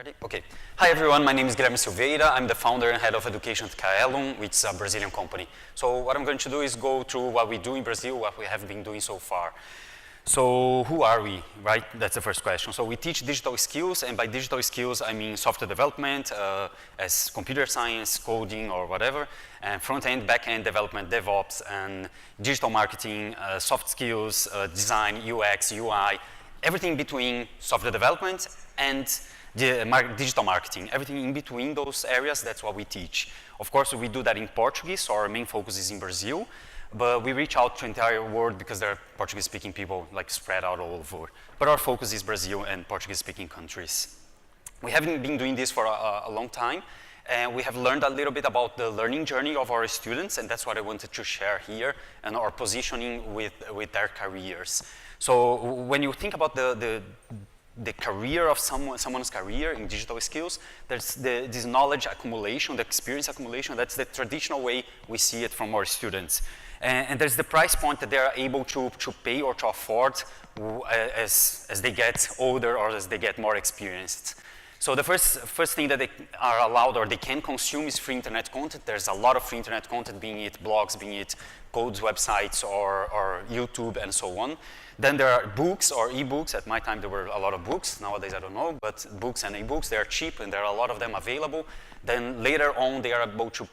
Ready? Okay. Hi everyone, my name is Guilherme Silveira. I'm the founder and head of education at Caelum, which is a Brazilian company. So what I'm going to do is go through what we do in Brazil, what we have been doing so far. So who are we, right? That's the first question. So we teach digital skills, and by digital skills, I mean software development, as computer science, coding, or whatever, and front-end, back-end development, DevOps, and digital marketing, soft skills, design, UX, UI, everything between software development and digital marketing. Everything in between those areas, that's what we teach. Of course, we do that in Portuguese, so our main focus is in Brazil. But we reach out to the entire world because there are Portuguese-speaking people like spread out all over. But our focus is Brazil and Portuguese-speaking countries. We haven't been doing this for a long time, and we have learned a little bit about the learning journey of our students, and that's what I wanted to share here, and our positioning with their careers. So when you think about the career of someone's career in digital skills, there's this knowledge accumulation, the experience accumulation. That's the traditional way we see it from our students. And there's the price point that they are able to pay or to afford as they get older or as they get more experienced. So the first thing that they are allowed or they can consume is free internet content. There's a lot of free internet content, being it blogs, being it codes, websites, or YouTube, and so on. Then there are books or e-books. At my time, there were a lot of books. Nowadays, I don't know, but books and e-books, they are cheap, and there are a lot of them available. Then later on, they are able to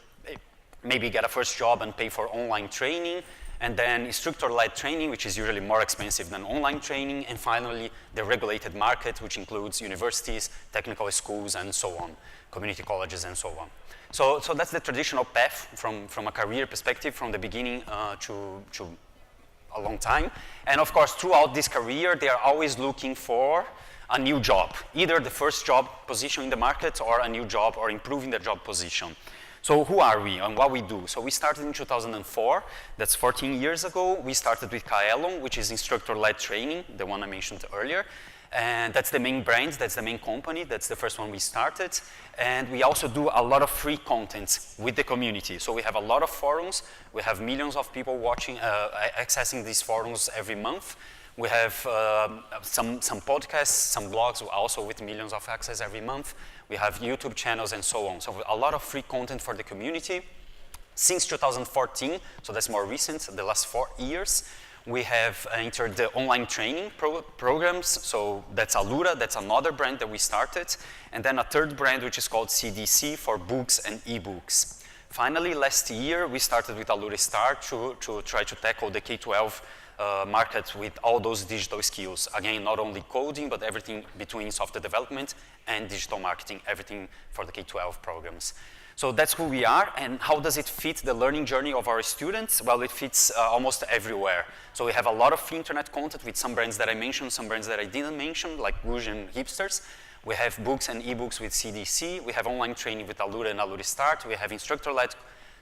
maybe get a first job and pay for online training, and then instructor-led training, which is usually more expensive than online training, and finally, the regulated market, which includes universities, technical schools, and so on, community colleges, and so on. So that's the traditional path from a career perspective, from the beginning to a long time. And of course, throughout this career, they are always looking for a new job, either the first job position in the market or a new job or improving their job position. So who are we and what we do? So we started in 2004, that's 14 years ago. We started with Caelum, which is instructor-led training, the one I mentioned earlier. And that's the main brand, that's the main company, that's the first one we started. And we also do a lot of free content with the community. So we have a lot of forums, we have millions of people watching, accessing these forums every month. We have some podcasts, some blogs also with millions of access every month. We have YouTube channels and so on. So a lot of free content for the community. Since 2014, so that's more recent, the last 4 years, we have entered the online training programs. So that's Alura, that's another brand that we started. And then a third brand, which is called CDC for books and ebooks. Finally, last year, we started with Alura Star to try to tackle the K-12 market with all those digital skills. Again, not only coding, but everything between software development and digital marketing, everything for the K-12 programs. So that's who we are, and how does it fit the learning journey of our students? Well, it fits almost everywhere. So we have a lot of free internet content with some brands that I mentioned, some brands that I didn't mention, like Rouge and Hipsters. We have books and ebooks with CDC. We have online training with Alura and Alura Start. We have instructor-led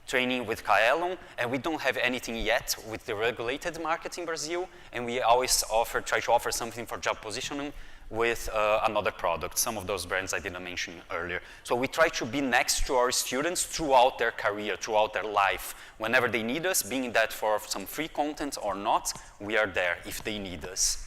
training with Caelum, and we don't have anything yet with the regulated market in Brazil, and we always try to offer something for job positioning with another product. Some of those brands I didn't mention earlier. So we try to be next to our students throughout their career, throughout their life. Whenever they need us, being that for some free content or not, we are there if they need us.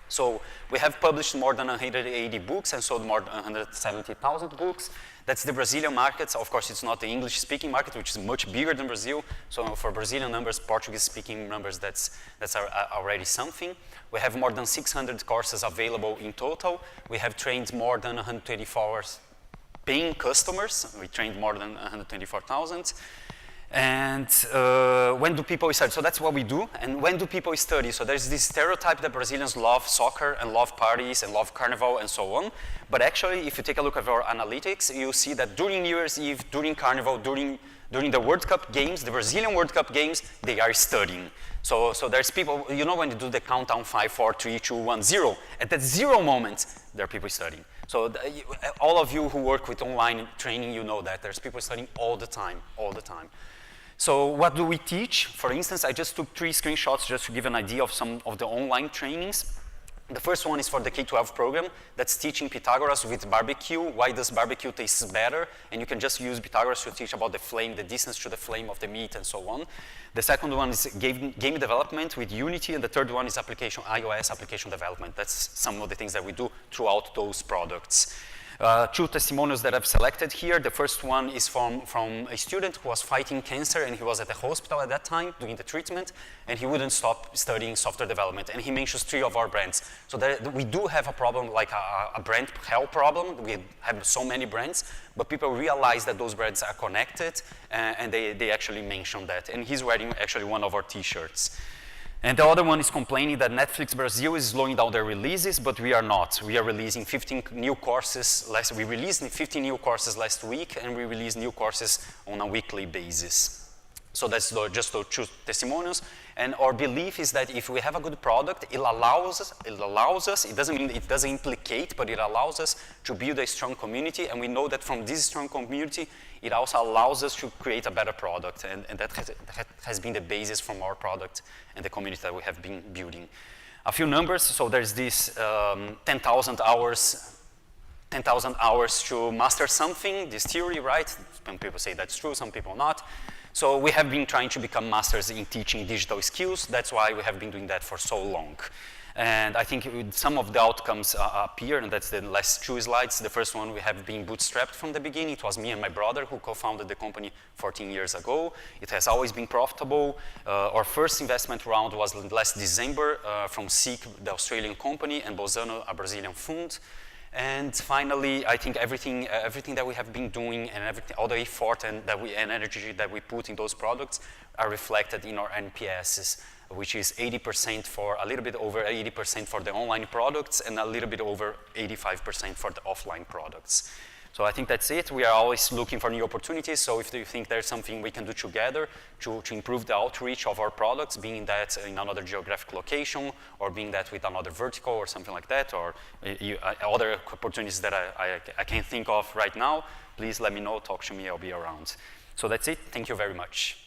So we have published more than 180 books and sold more than 170,000 books. That's the Brazilian market. Of course, it's not the English-speaking market, which is much bigger than Brazil. So for Brazilian numbers, Portuguese-speaking numbers, that's already something. We have more than 600 courses available in total. We have trained more than 124 paying customers. We trained more than 124,000. And when do people study? So that's what we do. And when do people study? So there's this stereotype that Brazilians love soccer and love parties and love carnival and so on. But actually, if you take a look at our analytics, you'll see that during New Year's Eve, during carnival, during the World Cup games, the Brazilian World Cup games, they are studying. So there's people, you know when you do the countdown 5, 4, 3, 2, 1, 0, at that 0 moment, there are people studying. So all of you who work with online training, you know that. There's people studying all the time, all the time. So what do we teach? For instance, I just took 3 screenshots just to give an idea of some of the online trainings. The first one is for the K-12 program. That's teaching Pythagoras with barbecue. Why does barbecue taste better? And you can just use Pythagoras to teach about the flame, the distance to the flame of the meat, and so on. The second one is game development with Unity, and the third one is iOS application development. That's some of the things that we do throughout those products. Two testimonials that I've selected here. The first one is from a student who was fighting cancer, and he was at the hospital at that time doing the treatment, and he wouldn't stop studying software development. And he mentions 3 of our brands. So we do have a problem, like a brand hell problem. We have so many brands, but people realize that those brands are connected, and they actually mention that. And he's wearing actually one of our t-shirts. And the other one is complaining that Netflix Brazil is slowing down their releases, but we are not. We are releasing 15 new courses. We released 15 new courses last week, and we release new courses on a weekly basis. So that's just those 2 testimonials. And our belief is that if we have a good product, it allows us, it doesn't mean it doesn't implicate, but it allows us to build a strong community. And we know that from this strong community, it also allows us to create a better product. And that has been the basis from our product and the community that we have been building. A few numbers. So there's this 10,000 hours to master something, this theory, right? Some people say that's true, some people not. So we have been trying to become masters in teaching digital skills. That's why we have been doing that for so long. And I think some of the outcomes appear, and that's the last 2 slides. The first one, we have been bootstrapped from the beginning. It was me and my brother who co-founded the company 14 years ago. It has always been profitable. Our first investment round was last December from SEEK, the Australian company, and Bolzano, a Brazilian fund. And finally, I think everything that we have been doing and all the effort and energy that we put in those products are reflected in our NPSs, which is 80% for a little bit over 80% for the online products and a little bit over 85% for the offline products. So I think that's it. We are always looking for new opportunities. So if you think there's something we can do together to improve the outreach of our products, being that in another geographic location, or being that with another vertical or something like that, or other opportunities that I can't think of right now, please let me know, talk to me, I'll be around. So that's it. Thank you very much.